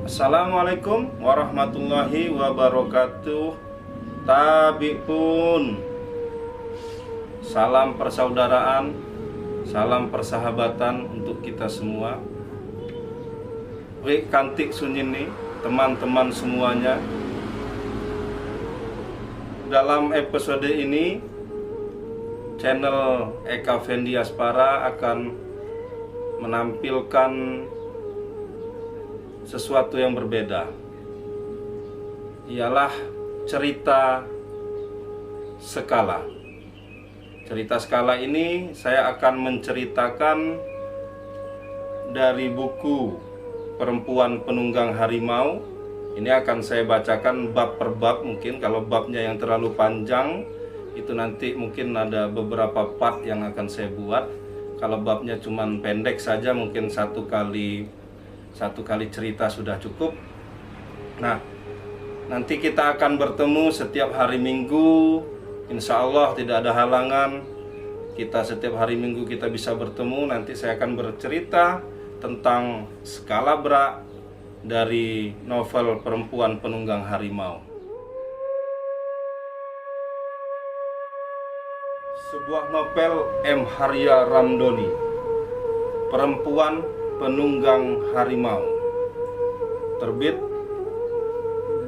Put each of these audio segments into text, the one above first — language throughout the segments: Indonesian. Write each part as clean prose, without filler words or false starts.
Assalamualaikum warahmatullahi wabarakatuh. Tabi'un. Salam persaudaraan, salam persahabatan untuk kita semua. Wik kantik sunyini, teman-teman semuanya. Dalam episode ini, channel Eka Fendi Aspara akan menampilkan sesuatu yang berbeda. Ialah cerita Skala. Cerita Skala ini saya akan menceritakan dari buku Perempuan Penunggang Harimau. Ini akan saya bacakan bab per bab. Mungkin kalau babnya yang terlalu panjang, itu nanti mungkin ada beberapa part yang akan saya buat. Kalau babnya cuman pendek saja, mungkin satu kali cerita sudah cukup. Nah, nanti kita akan bertemu setiap hari Minggu. Insya Allah tidak ada halangan. Kita setiap hari Minggu kita bisa bertemu. Nanti saya akan bercerita tentang Skala Bra dari novel Perempuan Penunggang Harimau. Sebuah novel M. Harya Ramdhani, Perempuan Penunggang Harimau, terbit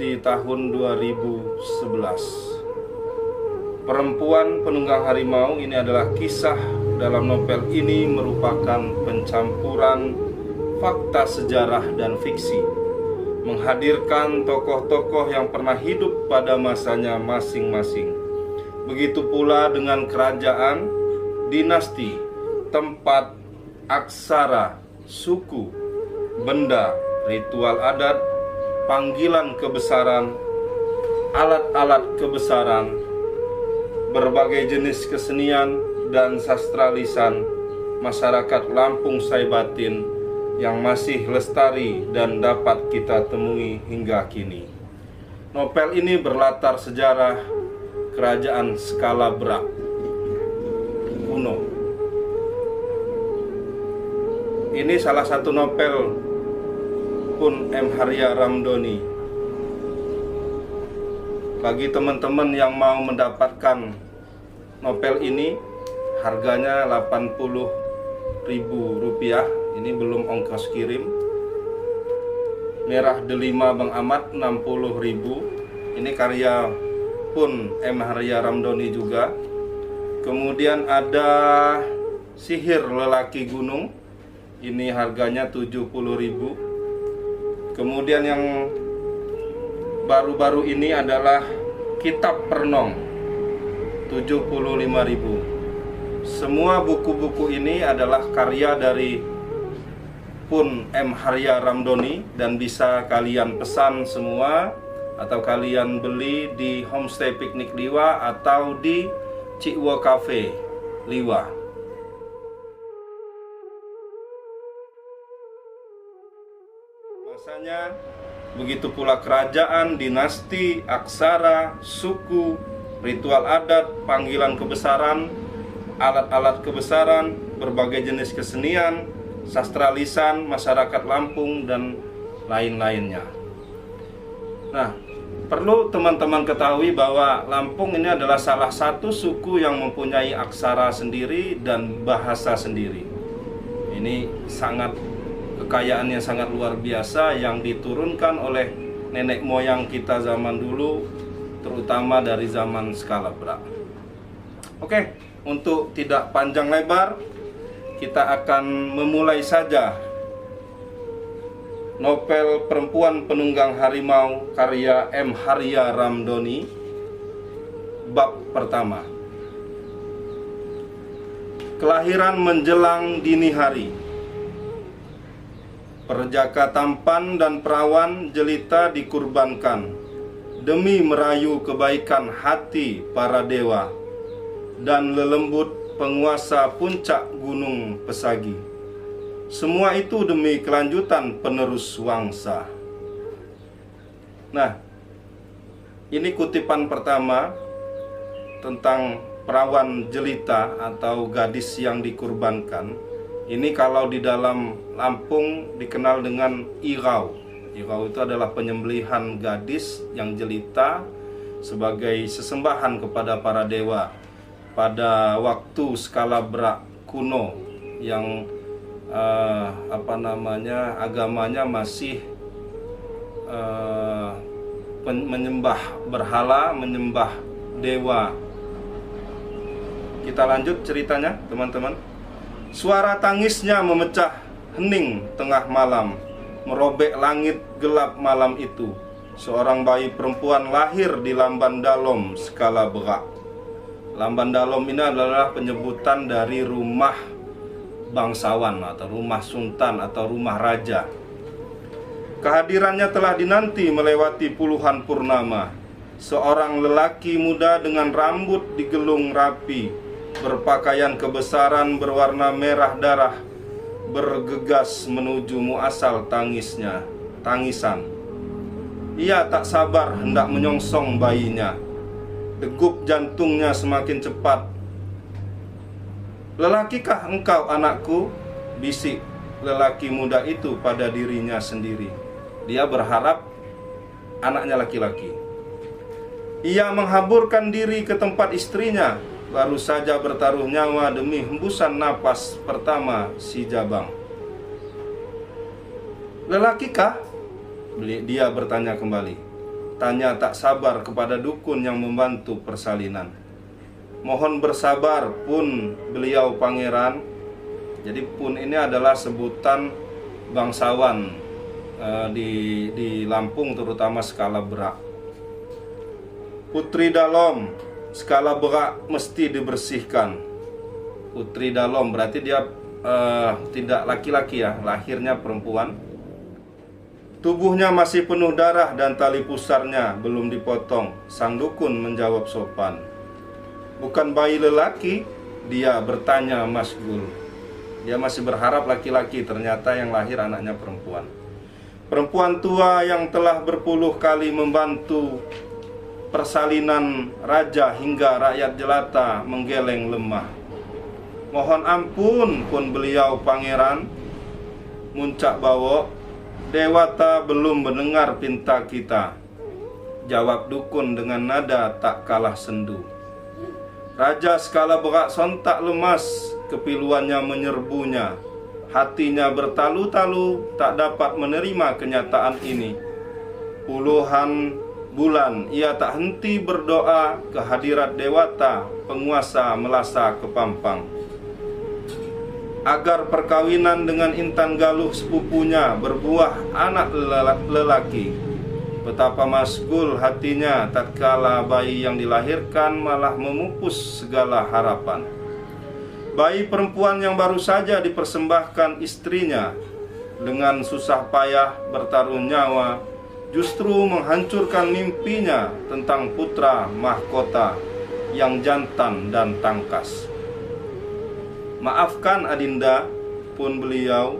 di tahun 2011. Perempuan Penunggang Harimau ini adalah kisah. Dalam novel ini merupakan pencampuran fakta sejarah dan fiksi, menghadirkan tokoh-tokoh yang pernah hidup pada masanya masing-masing. Begitu pula dengan kerajaan, dinasti, tempat, aksara, suku, benda, ritual adat, panggilan kebesaran, alat-alat kebesaran, berbagai jenis kesenian dan sastra lisan masyarakat Lampung Saibatin yang masih lestari dan dapat kita temui hingga kini. Novel ini berlatar sejarah kerajaan Skala Bra kuno. Ini salah satu novel pun M. Harya Ramdhani. Bagi teman-teman yang mau mendapatkan novel ini, harganya Rp80.000. Ini belum ongkos kirim. Merah delima Bang Ahmad 60.000. Ini karya pun M. Harya Ramdhani juga. Kemudian ada Sihir Lelaki Gunung. Ini harganya 70.000. Kemudian yang baru-baru ini adalah Kitab Pernong, 75.000. Semua buku-buku ini adalah karya dari pun M. Harya Ramdhani dan bisa kalian pesan semua atau kalian beli di Homestay Piknik Liwa atau di Cikwo Cafe Liwa. Masanya, begitu pula kerajaan, dinasti, aksara, suku, ritual adat, panggilan kebesaran, alat-alat kebesaran, berbagai jenis kesenian, sastra lisan, masyarakat Lampung, dan lain-lainnya. Nah, perlu teman-teman ketahui bahwa Lampung ini adalah salah satu suku yang mempunyai aksara sendiri dan bahasa sendiri. Ini kekayaan yang sangat luar biasa yang diturunkan oleh nenek moyang kita zaman dulu, terutama dari zaman Skala Bra. Oke, untuk tidak panjang lebar, kita akan memulai saja novel Perempuan Penunggang Harimau karya M. Harya Ramdhani. Bab pertama. Kelahiran menjelang dini hari. Perjaka tampan dan perawan jelita dikurbankan demi merayu kebaikan hati para dewa dan lelembut penguasa puncak gunung Pesagi. Semua itu demi kelanjutan penerus wangsa. Nah, ini kutipan pertama tentang perawan jelita atau gadis yang dikurbankan. Ini kalau di dalam Lampung dikenal dengan irau. Ikau itu adalah penyembelihan gadis yang jelita sebagai sesembahan kepada para dewa pada waktu skala berak kuno yang agamanya masih menyembah berhala, menyembah dewa. Kita lanjut ceritanya, teman-teman. Suara tangisnya memecah hening tengah malam, merobek langit gelap malam itu. Seorang bayi perempuan lahir di Lamban Dalom skala berak. Lamban Dalom ini adalah penyebutan dari rumah bangsawan atau rumah sultan atau rumah raja. Kehadirannya telah dinanti melewati puluhan purnama. Seorang lelaki muda dengan rambut digelung rapi, berpakaian kebesaran berwarna merah darah, bergegas menuju muasal tangisan. Ia tak sabar hendak menyongsong bayinya. Degup jantungnya semakin cepat. "Lelakikah engkau, anakku?" bisik lelaki muda itu pada dirinya sendiri. Dia berharap anaknya laki-laki. Ia menghaburkan diri ke tempat istrinya, baru saja bertaruh nyawa demi hembusan napas pertama si jabang. "Lelakikah?" dia bertanya kembali. Tanya tak sabar kepada dukun yang membantu persalinan. "Mohon bersabar, Pun, beliau pangeran." Jadi Pun ini adalah sebutan bangsawan di Lampung, terutama skala berak. "Putri Dalom, skala berak mesti dibersihkan." Putri Dalom berarti dia tidak laki-laki ya, lahirnya perempuan. "Tubuhnya masih penuh darah dan tali pusarnya belum dipotong." Sang dukun menjawab sopan. "Bukan bayi lelaki?" dia bertanya masgul. Dia masih berharap laki-laki, ternyata yang lahir anaknya perempuan. Perempuan tua yang telah berpuluh kali membantu persalinan raja hingga rakyat jelata menggeleng lemah. "Mohon ampun, Pun, beliau pangeran," muncak Bawo. "Dewata belum mendengar pinta kita," jawab dukun dengan nada tak kalah sendu. Raja skala berak sontak lemas, kepiluannya menyerbunya. Hatinya bertalu-talu, tak dapat menerima kenyataan ini. Puluhan bulan ia tak henti berdoa kehadirat dewata, penguasa Melasa Kepampang, agar perkawinan dengan Intan Galuh sepupunya berbuah anak lelaki. Betapa masgul hatinya tatkala bayi yang dilahirkan malah memupus segala harapan. Bayi perempuan yang baru saja dipersembahkan istrinya dengan susah payah bertaruh nyawa justru menghancurkan mimpinya tentang putra mahkota yang jantan dan tangkas. "Maafkan Adinda," Pun beliau.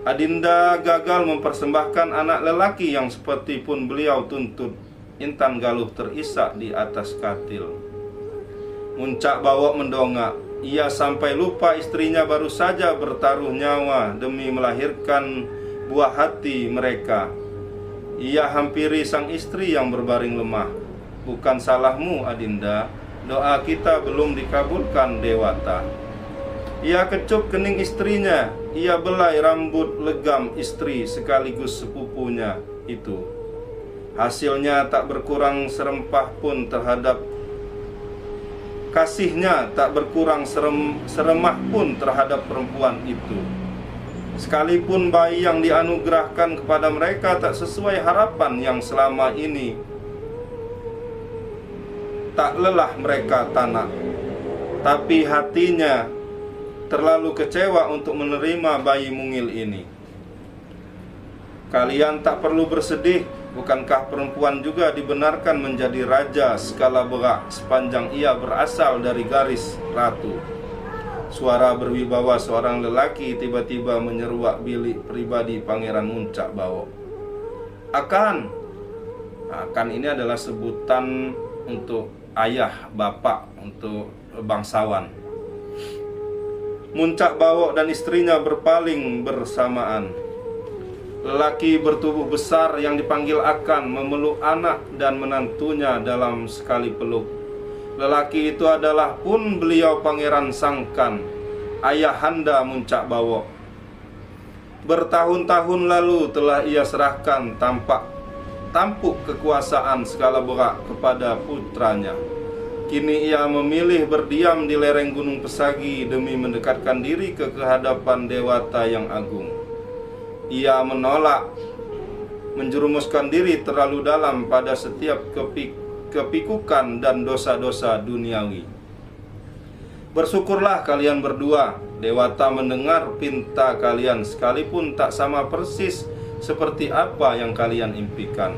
Adinda gagal mempersembahkan anak lelaki yang seperti Pun beliau tuntut. Intan Galuh terisak di atas katil. Muncak Bawok mendongak. Ia sampai lupa istrinya baru saja bertaruh nyawa demi melahirkan buah hati mereka. Ia hampiri sang istri yang berbaring lemah. "Bukan salahmu, Adinda. Doa kita belum dikabulkan dewata." Ia kecup kening istrinya. Ia belai rambut legam istri sekaligus sepupunya itu. Hasilnya tak berkurang serempah pun terhadap kasihnya, tak berkurang seremah pun terhadap perempuan itu. Sekalipun bayi yang dianugerahkan kepada mereka tak sesuai harapan yang selama ini, tak lelah mereka tanak, tapi hatinya terlalu kecewa untuk menerima bayi mungil ini. "Kalian tak perlu bersedih. Bukankah perempuan juga dibenarkan menjadi raja skala berak sepanjang ia berasal dari garis ratu?" Suara berwibawa seorang lelaki tiba-tiba menyeruak bilik pribadi Pangeran Muncak Bawok. Akan ini adalah sebutan untuk ayah, bapak, untuk bangsawan. Muncak Bawok dan istrinya berpaling bersamaan. Lelaki bertubuh besar yang dipanggil akan memeluk anak dan menantunya dalam sekali peluk. Lelaki itu adalah pun beliau Pangeran Sangkan, ayahanda Muncak Bawok. Bertahun-tahun lalu telah ia serahkan tampuk kekuasaan skala berak kepada putranya. Kini ia memilih berdiam di lereng Gunung Pesagi demi mendekatkan diri ke kehadapan Dewata yang agung. Ia menolak menjerumuskan diri terlalu dalam pada setiap kepikukan dan dosa-dosa duniawi. Bersyukurlah kalian berdua, Dewata mendengar pinta kalian sekalipun tak sama persis seperti apa yang kalian impikan.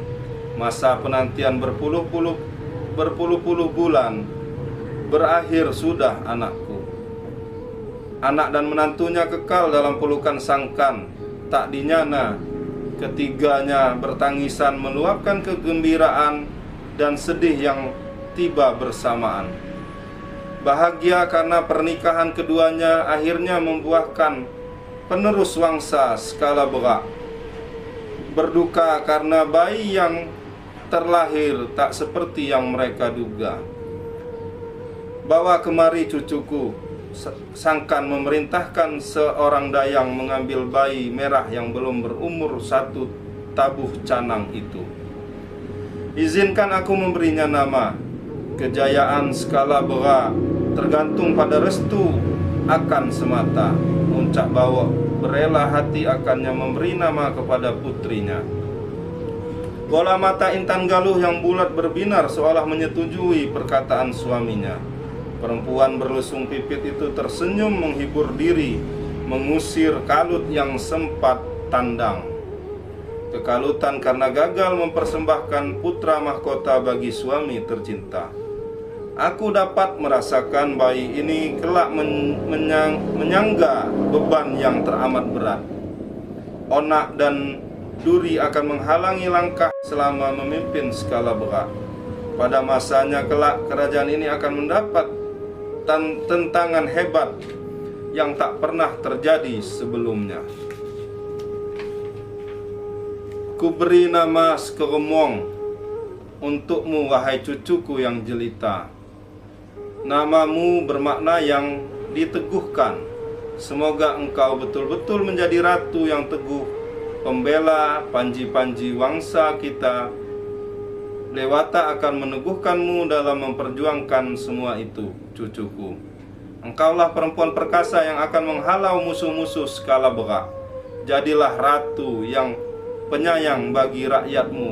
Masa penantian berpuluh-puluh bulan berakhir sudah, anakku. Anak dan menantunya kekal dalam pelukan Sangkan. Tak dinyana, ketiganya bertangisan meluapkan kegembiraan dan sedih yang tiba bersamaan. Bahagia karena pernikahan keduanya akhirnya membuahkan penerus wangsa skala berak. Berduka karena bayi yang terlahir tak seperti yang mereka duga. Bawa kemari cucuku. Sangkan memerintahkan seorang dayang mengambil bayi merah yang belum berumur 1 tabuh canang itu. Izinkan aku memberinya nama. Kejayaan skala berak tergantung pada restu akan semata. Muncak Bawok berela hati akannya memberi nama kepada putrinya. Bola mata Intan Galuh yang bulat berbinar seolah menyetujui perkataan suaminya. Perempuan berlesung pipit itu tersenyum menghibur diri, mengusir kalut yang sempat tandang. Kekalutan karena gagal mempersembahkan putra mahkota bagi suami tercinta. Aku dapat merasakan bayi ini kelak menyangga beban yang teramat berat. Onak dan duri akan menghalangi langkah selama memimpin skala berak. Pada masanya kelak kerajaan ini akan mendapat tentangan hebat yang tak pernah terjadi sebelumnya. Kuberi nama Skeremong untukmu, wahai cucuku yang jelita. Namamu bermakna yang diteguhkan. Semoga engkau betul-betul menjadi ratu yang teguh, pembela panji-panji wangsa kita. Dewata akan meneguhkanmu dalam memperjuangkan semua itu, cucuku. Engkaulah perempuan perkasa yang akan menghalau musuh-musuh skala berak. Jadilah ratu yang penyayang bagi rakyatmu,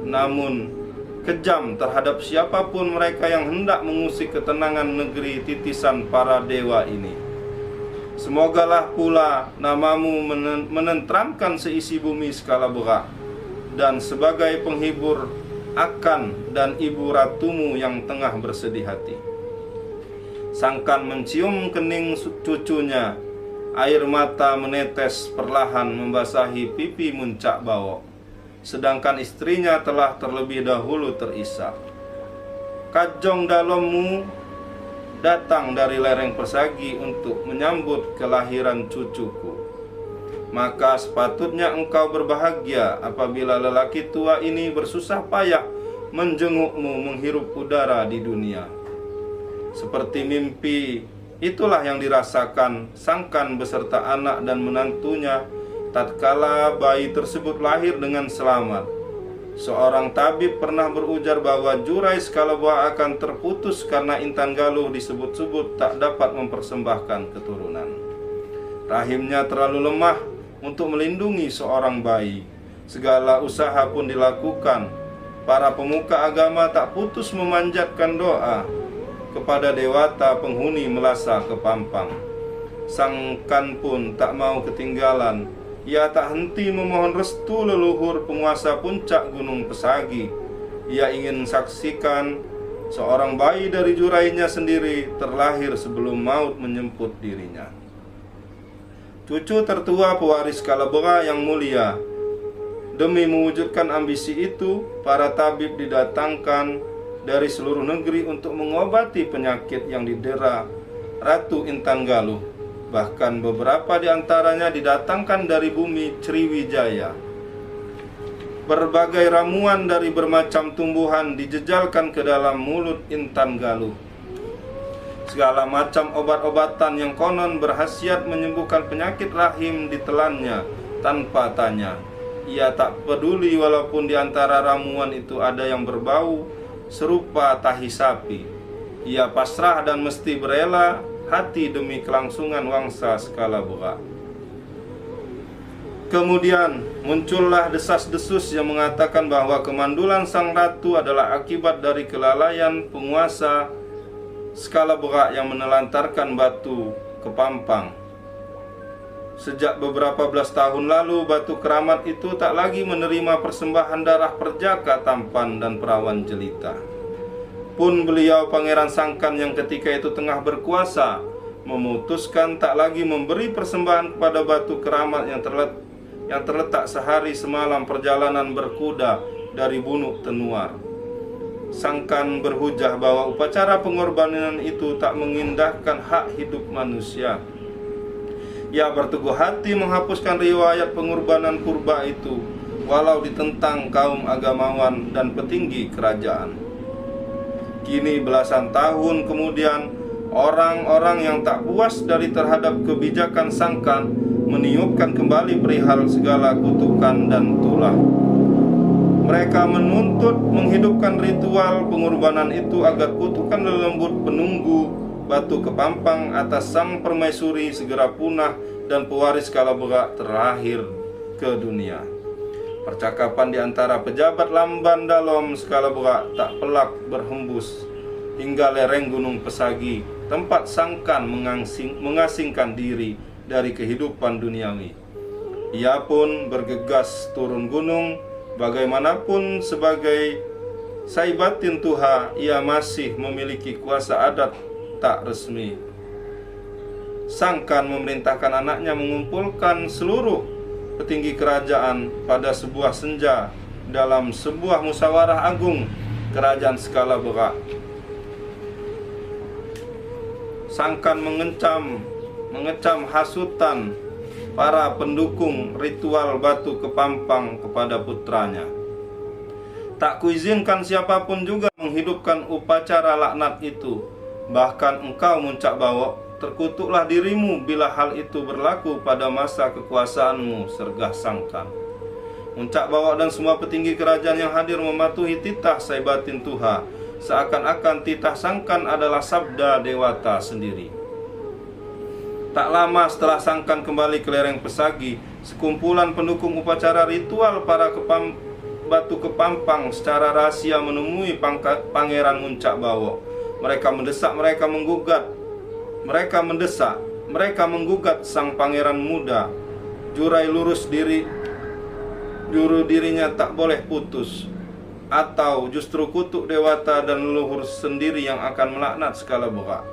namun kejam terhadap siapapun mereka yang hendak mengusik ketenangan negeri titisan para dewa ini. Semogalah pula namamu menenteramkan seisi bumi skala berak, dan sebagai penghibur akan dan ibu ratumu yang tengah bersedih hati. Sangkan mencium kening cucunya. Air mata menetes perlahan membasahi pipi Muncak Bawok. Sedangkan istrinya telah terlebih dahulu terisak. Kajong Dalommu datang dari lereng Persagi untuk menyambut kelahiran cucuku. Maka sepatutnya engkau berbahagia apabila lelaki tua ini bersusah payah menjengukmu menghirup udara di dunia. Seperti mimpi, itulah yang dirasakan Sangkan beserta anak dan menantunya tatkala bayi tersebut lahir dengan selamat. Seorang tabib pernah berujar bahwa jurai skala berak akan terputus karena Intan Galuh disebut-sebut tak dapat mempersembahkan keturunan. Rahimnya terlalu lemah untuk melindungi seorang bayi. Segala usaha pun dilakukan. Para pemuka agama tak putus memanjatkan doa kepada Dewata penghuni Melasa Kepampang. Sangkan pun tak mau ketinggalan. Ia tak henti memohon restu leluhur penguasa puncak Gunung Pesagi. Ia ingin saksikan seorang bayi dari jurainya sendiri terlahir sebelum maut menjemput dirinya. Cucu tertua pewaris skala berak yang mulia. Demi mewujudkan ambisi itu, para tabib didatangkan dari seluruh negeri untuk mengobati penyakit yang didera Ratu Intan Galuh. Bahkan beberapa di antaranya didatangkan dari bumi Sriwijaya. Berbagai ramuan dari bermacam tumbuhan dijejalkan ke dalam mulut Intan Galuh. Segala macam obat-obatan yang konon berhasiat menyembuhkan penyakit rahim ditelannya tanpa tanya. Ia tak peduli walaupun di antara ramuan itu ada yang berbau serupa tahi sapi. Ia pasrah dan mesti berela hati demi kelangsungan wangsa Skalabura. Kemudian muncullah desas-desus yang mengatakan bahwa kemandulan sang ratu adalah akibat dari kelalaian penguasa Skalabura yang menelantarkan batu kepampang. Sejak beberapa belas tahun lalu, batu keramat itu tak lagi menerima persembahan darah perjaka tampan dan perawan jelita. Pun beliau Pangeran Sangkan yang ketika itu tengah berkuasa memutuskan tak lagi memberi persembahan kepada batu keramat yang terletak sehari semalam perjalanan berkuda dari Bunuk Tenuar. Sangkan berhujah bahwa upacara pengorbanan itu tak mengindahkan hak hidup manusia. Ia berteguh hati menghapuskan riwayat pengorbanan purba itu, walau ditentang kaum agamawan dan petinggi kerajaan. Kini belasan tahun kemudian, orang-orang yang tak puas dari terhadap kebijakan Sangkan meniupkan kembali perihal segala kutukan dan tulah. Mereka menuntut menghidupkan ritual pengorbanan itu agar kutukan lembut penunggu batu kepampang atas sang permaisuri segera punah dan pewaris Skalabura terlahir ke dunia. Percakapan di antara pejabat lamban dalam Skalabura tak pelak berhembus hingga lereng Gunung Pesagi, tempat Sangkan mengasingkan diri dari kehidupan duniawi. Ia pun bergegas turun gunung. Bagaimanapun sebagai Saibatin Tuha, ia masih memiliki kuasa adat tak resmi. Sangkan memerintahkan anaknya mengumpulkan seluruh petinggi kerajaan pada sebuah senja dalam sebuah musyawarah agung kerajaan Skalabura. Sangkan mengecam hasutan para pendukung ritual batu kepampang kepada putranya. Tak kuizinkan siapapun juga menghidupkan upacara laknat itu. Bahkan engkau Muncak Bawok, terkutuklah dirimu bila hal itu berlaku pada masa kekuasaanmu, sergah Sangkan. Muncak Bawok dan semua petinggi kerajaan yang hadir mematuhi titah Saibatin Tuha, seakan-akan titah Sangkan adalah sabda dewata sendiri. Tak lama setelah Sangkan kembali ke lereng Pesagi, sekumpulan pendukung upacara ritual para batu kepampang secara rahasia menemui Pangeran Muncak Bawok. Mereka menggugat sang pangeran muda. Juru dirinya tak boleh putus, atau justru kutuk dewata dan leluhur sendiri yang akan melaknat Skalabura.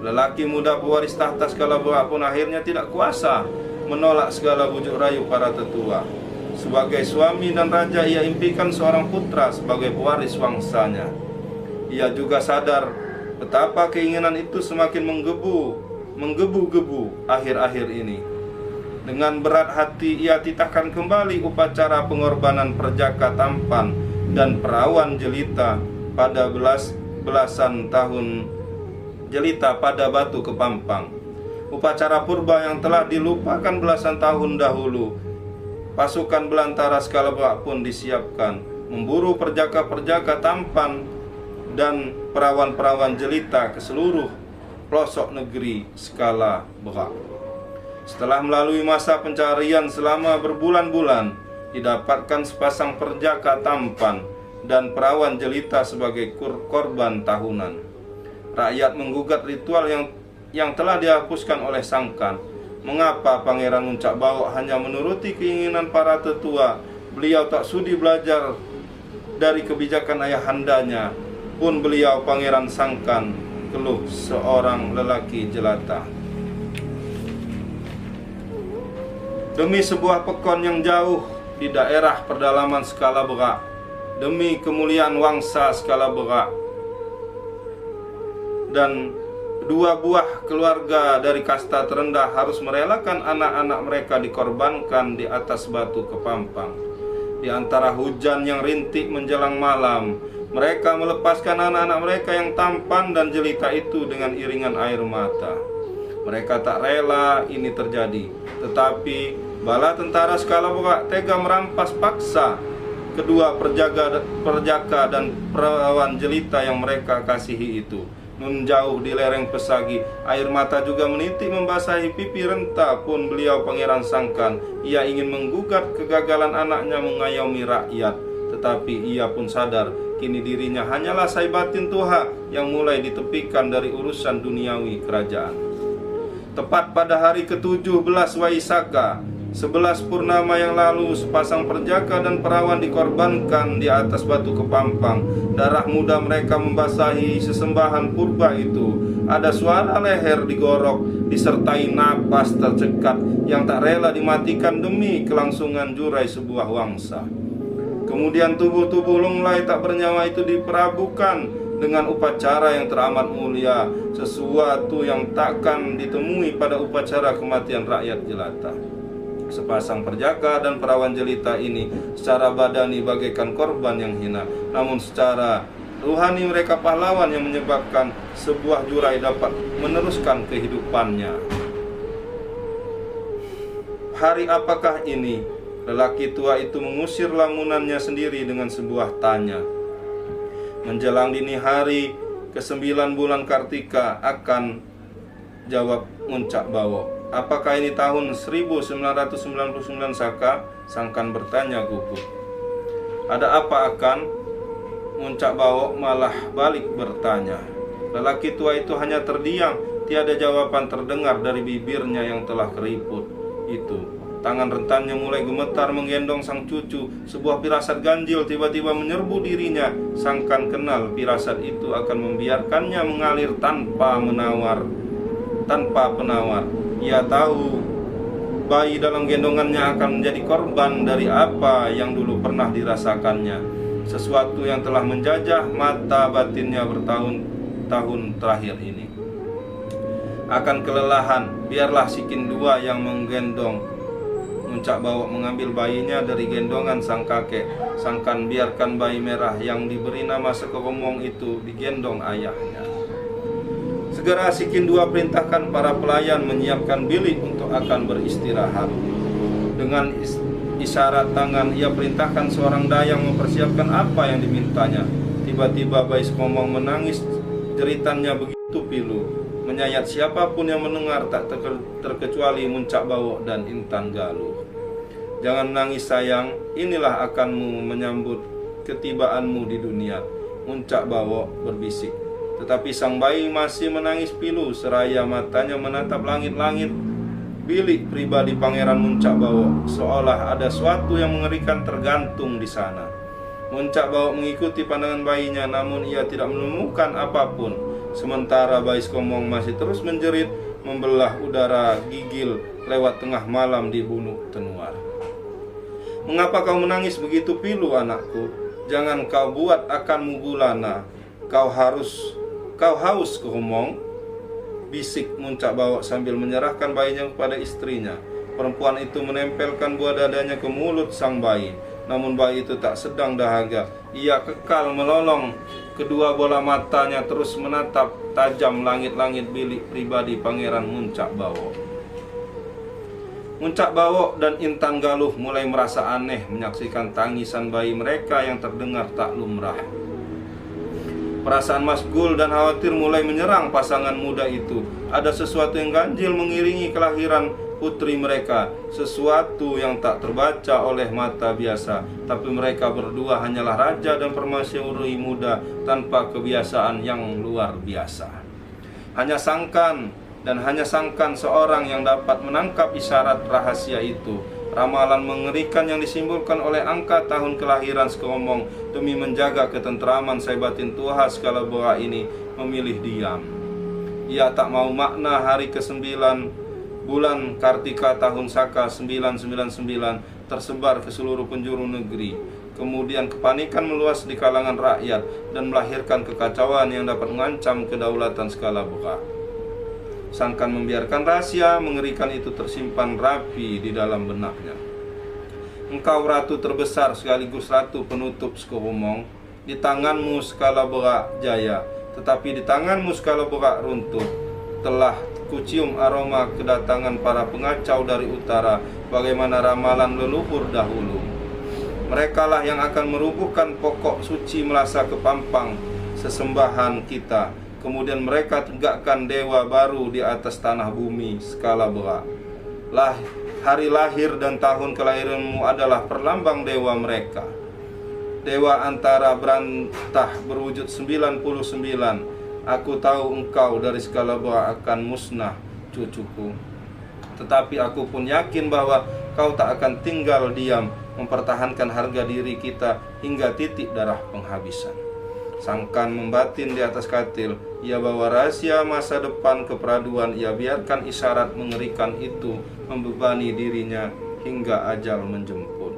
Lelaki muda pewaris tahta Skalabura pun akhirnya tidak kuasa menolak segala bujuk rayu para tetua. Sebagai suami dan raja, ia impikan seorang putra sebagai pewaris wangsanya. Ia juga sadar betapa keinginan itu semakin menggebu-gebu akhir-akhir ini. Dengan berat hati ia titahkan kembali upacara pengorbanan perjaka tampan dan perawan jelita pada belasan tahun jelita pada batu kepampang. Upacara purba yang telah dilupakan belasan tahun dahulu. Pasukan belantara Skalabura pun disiapkan memburu perjaka-perjaka tampan dan perawan-perawan jelita ke seluruh pelosok negeri Skalabura. Setelah melalui masa pencarian selama berbulan-bulan, didapatkan sepasang perjaka tampan dan perawan jelita sebagai korban tahunan. Rakyat menggugat ritual yang telah dihapuskan oleh Sangkan. Mengapa Pangeran Muncak Bawok hanya menuruti keinginan para tetua? Beliau tak sudi belajar dari kebijakan ayahandanya. Pun beliau Pangeran Sangkan, keluh seorang lelaki jelata. Demi sebuah pekon yang jauh di daerah pedalaman Skalabura, demi kemuliaan wangsa Skalabura, dan Dua buah keluarga dari kasta terendah harus merelakan anak-anak mereka dikorbankan di atas batu kepampang. Di antara hujan yang rintik menjelang malam, mereka melepaskan anak-anak mereka yang tampan dan jelita itu dengan iringan air mata. Mereka tak rela ini terjadi, tetapi bala tentara Skala tega merampas paksa kedua perjaka dan perawan jelita yang mereka kasihi itu. Nun jauh di lereng Pesagi, air mata juga menitik membasahi pipi renta pun beliau Pangeran Sangkan. Ia ingin menggugat kegagalan anaknya mengayomi rakyat, tetapi ia pun sadar kini dirinya hanyalah Saibatin Tuha yang mulai ditepikan dari urusan duniawi kerajaan. Tepat pada hari ke-17 Waisaka, 11 purnama yang lalu, sepasang perjaka dan perawan dikorbankan di atas batu kepampang. Darah muda mereka membasahi sesembahan purba itu. Ada suara leher digorok, disertai napas tercekat yang tak rela dimatikan demi kelangsungan jurai sebuah wangsa. Kemudian tubuh-tubuh lunglai tak bernyawa itu diperabukan dengan upacara yang teramat mulia, sesuatu yang takkan ditemui pada upacara kematian rakyat jelata. Sepasang perjaka dan perawan jelita ini secara badani bagaikan korban yang hina, namun secara ruhani mereka pahlawan yang menyebabkan sebuah jurai dapat meneruskan kehidupannya. Hari apakah ini? Lelaki tua itu mengusir lamunannya sendiri dengan sebuah tanya. Menjelang dini hari ke-9 bulan Kartika, akan jawab Muncak Bawo. Apakah ini tahun 1999 Saka? Sangkan bertanya gugup. Ada apa akan? Muncak Bawo malah balik bertanya. Lelaki tua itu hanya terdiam, tiada jawaban terdengar dari bibirnya yang telah keriput itu. Tangan rentannya mulai gemetar menggendong sang cucu. Sebuah firasat ganjil tiba-tiba menyerbu dirinya. Sangkan kenal firasat itu akan membiarkannya mengalir tanpa penawar. Ia tahu bayi dalam gendongannya akan menjadi korban dari apa yang dulu pernah dirasakannya. Sesuatu yang telah menjajah mata batinnya bertahun-tahun terakhir ini. Akan kelelahan, biarlah si Kindua yang menggendong. Muncak Bawo mengambil bayinya dari gendongan sang kakek. Sangkan biarkan bayi merah yang diberi nama Sekegomong itu digendong ayahnya. Segera si Kindua perintahkan para pelayan menyiapkan bilik untuk akan beristirahat. Dengan isyarat tangan ia perintahkan seorang dayang mempersiapkan apa yang dimintanya. Tiba-tiba bayi Sekegomong menangis, jeritannya begitu pilu, menyayat siapapun yang mendengar tak terkecuali Muncak Bawo dan Intan Galuh. Jangan menangis sayang, inilah akanmu menyambut ketibaanmu di dunia, Muncak Bawo berbisik. Tetapi sang bayi masih menangis pilu seraya matanya menatap langit-langit. Bilik pribadi Pangeran Muncak Bawo, seolah ada suatu yang mengerikan tergantung di sana. Muncak Bawo mengikuti pandangan bayinya, namun ia tidak menemukan apapun. Sementara bayi Sekegomong masih terus menjerit, membelah udara gigil lewat tengah malam di Bunuk Tenuar. Mengapa kau menangis begitu pilu anakku? Jangan kau buat akanmu gulana. Kau haus Sekegomong? Bisik Muncak Bawo sambil menyerahkan bayinya kepada istrinya. Perempuan itu menempelkan buah dadanya ke mulut sang bayi. Namun bayi itu tak sedang dahaga. Ia kekal melolong. Kedua bola matanya terus menatap tajam langit-langit bilik pribadi Pangeran Muncak Bawo. Muncak Bawo dan Intan Galuh mulai merasa aneh menyaksikan tangisan bayi mereka yang terdengar tak lumrah. Perasaan masgul dan khawatir mulai menyerang pasangan muda itu. Ada sesuatu yang ganjil mengiringi kelahiran putri mereka, sesuatu yang tak terbaca oleh mata biasa. Tapi mereka berdua hanyalah raja dan permaisuri muda tanpa kebiasaan yang luar biasa. Hanya Sangkan seorang yang dapat menangkap isyarat rahasia itu. Ramalan mengerikan yang disimbolkan oleh angka tahun kelahiran Sekegomong demi menjaga ketentraman Saibatin Tuha Skala ini memilih diam. Ia tak mau makna hari ke-9 bulan Kartika tahun Saka 999 tersebar ke seluruh penjuru negeri. Kemudian kepanikan meluas di kalangan rakyat dan melahirkan kekacauan yang dapat mengancam kedaulatan Skala. sangkan membiarkan rahasia mengerikan itu tersimpan rapi di dalam benaknya. Engkau ratu terbesar sekaligus ratu penutup Skoromong, di tanganmu skala berak jaya, tetapi di tanganmu skala berak runtuh. Telah kucium aroma kedatangan para pengacau dari utara, bagaimana ramalan leluhur dahulu. Merekalah yang akan merubuhkan pokok suci Melasa Kepampang, sesembahan kita. Kemudian mereka tegakkan dewa baru di atas tanah bumi skala berak. Hari lahir dan tahun kelahiranmu adalah perlambang dewa mereka. Dewa antara berantah berwujud 99. Aku tahu engkau dari skala berak akan musnah, cucuku. Tetapi aku pun yakin bahwa kau tak akan tinggal diam mempertahankan harga diri kita hingga titik darah penghabisan. Sangkan membatin di atas katil, ia bawa rahasia masa depan keperaduan. Ia biarkan isyarat mengerikan itu membebani dirinya hingga ajal menjemput.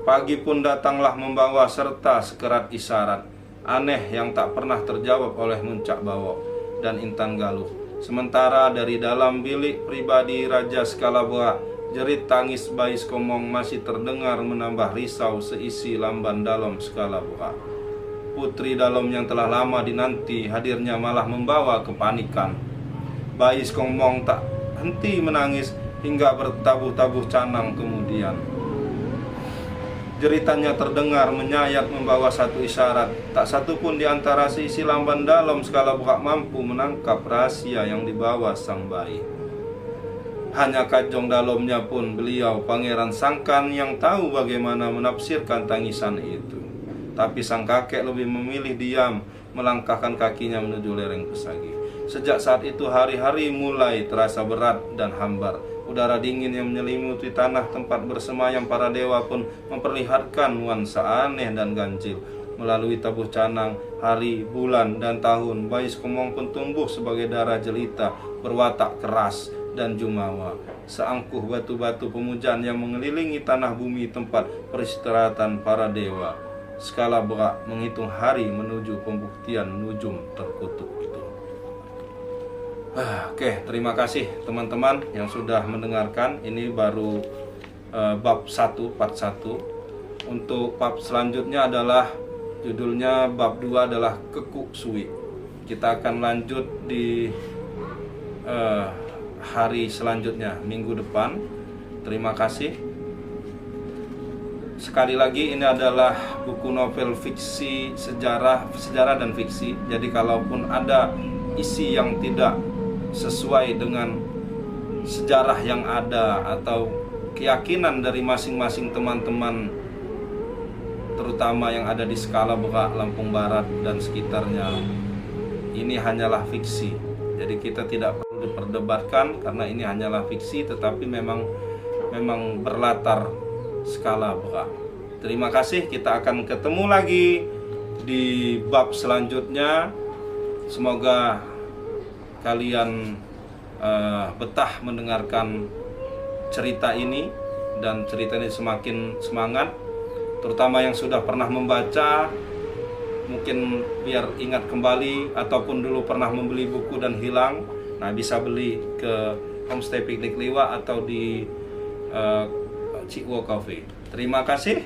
Pagi pun datanglah membawa serta sekerat isyarat aneh yang tak pernah terjawab oleh Muncak Bawok dan Intan Galuh. Sementara dari dalam bilik pribadi Raja Skala Berak, jerit tangis bayi Skomong masih terdengar menambah risau seisi lamban dalam Skala Berak. Putri dalam yang telah lama dinanti hadirnya malah membawa kepanikan. Bayi Skomong tak henti menangis hingga bertabuh-tabuh canang kemudian. Jeritannya terdengar menyayat membawa satu isyarat. Tak satu pun di antara seisi lamban dalam Skala Berak mampu menangkap rahasia yang dibawa sang bayi. Hanya Kajong dalamnya pun beliau Pangeran Sangkan yang tahu bagaimana menafsirkan tangisan itu. Tapi sang kakek lebih memilih diam, melangkahkan kakinya menuju lereng Pesagi. Sejak saat itu hari-hari mulai terasa berat dan hambar. Udara dingin yang menyelimuti tanah tempat bersemayam para dewa pun memperlihatkan nuansa aneh dan ganjil. Melalui tabuh canang, hari, bulan, dan tahun, bayi Skomong pun tumbuh sebagai darah jelita, berwatak keras dan jumawa. Seangkuh batu-batu pemujaan yang mengelilingi tanah bumi tempat peristirahatan para dewa. Skala Berak menghitung hari menuju pembuktian nujum terkutuk itu. Oke, terima kasih teman-teman yang sudah mendengarkan. Ini baru bab 1, part 1. Untuk bab selanjutnya adalah judulnya bab 2 adalah Kekuk Suwi. Kita akan lanjut di hari selanjutnya, minggu depan. Terima kasih. Sekali lagi, ini adalah buku novel fiksi, sejarah dan fiksi. Jadi kalaupun ada isi yang tidak sesuai dengan sejarah yang ada atau keyakinan dari masing-masing teman-teman, terutama yang ada di Skala Berak, Lampung Barat dan sekitarnya, ini hanyalah fiksi. Jadi kita tidak perlu diperdebatkan karena ini hanyalah fiksi, tetapi memang berlatar Skala Berak. Terima kasih, kita akan ketemu lagi di bab selanjutnya. Semoga kalian betah mendengarkan cerita ini dan cerita ini semakin semangat, terutama yang sudah pernah membaca, mungkin biar ingat kembali, ataupun dulu pernah membeli buku dan hilang. Nah, bisa beli ke Homestay Piknik Liwa atau di Cikwo Cafe. Terima kasih.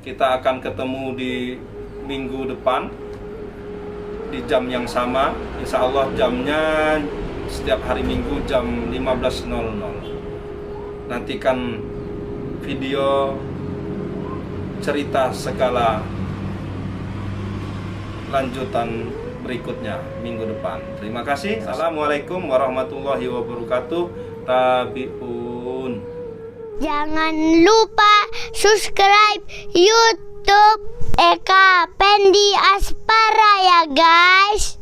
Kita akan ketemu di minggu depan di jam yang sama. Insya Allah jamnya setiap hari Minggu jam 15.00. Nantikan video cerita Skala lanjutan berikutnya minggu depan. Terima kasih. Assalamualaikum warahmatullahi wabarakatuh. Tabiun. Jangan lupa subscribe YouTube Eka Pendi Aspara ya guys.